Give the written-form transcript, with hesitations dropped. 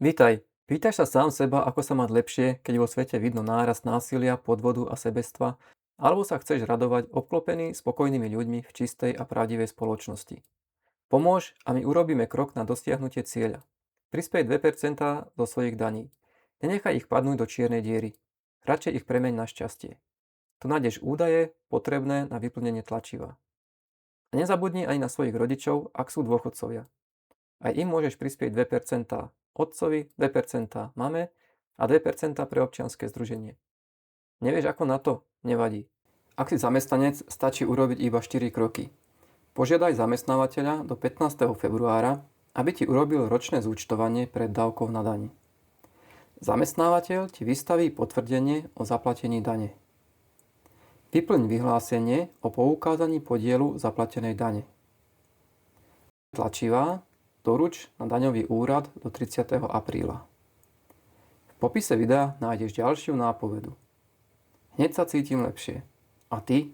Vítaj. Pýtaš sa sám seba, ako sa mať lepšie, keď vo svete vidno nárast násilia, podvodu a sebectva, alebo sa chceš radovať obklopený spokojnými ľuďmi v čistej a pravdivej spoločnosti. Pomôž a my urobíme krok na dosiahnutie cieľa. Prispej 2% zo svojich daní. Nenechaj ich padnúť do čiernej diery. Radšej ich premeň na šťastie. Tu nájdeš údaje potrebné na vyplnenie tlačiva. A nezabudni ani na svojich rodičov, ak sú dôchodcovia. Aj im môžeš prispieť 2% otcovi, 2% mame a 2% pre občianske združenie. Nevieš ako na to? Nevadí. Ak si zamestnanec, stačí urobiť iba 4 kroky. Požiadaj zamestnávateľa do 15. februára, aby ti urobil ročné zúčtovanie pred dávkou na dani. Zamestnávateľ ti vystaví potvrdenie o zaplatení dane. Vyplň vyhlásenie o poukázaní podielu zaplatenej dane. Tlačivá doruč na daňový úrad do 30. apríla. V popise videa nájdeš ďalšiu nápovedu. Hneď sa cítim lepšie. A ty?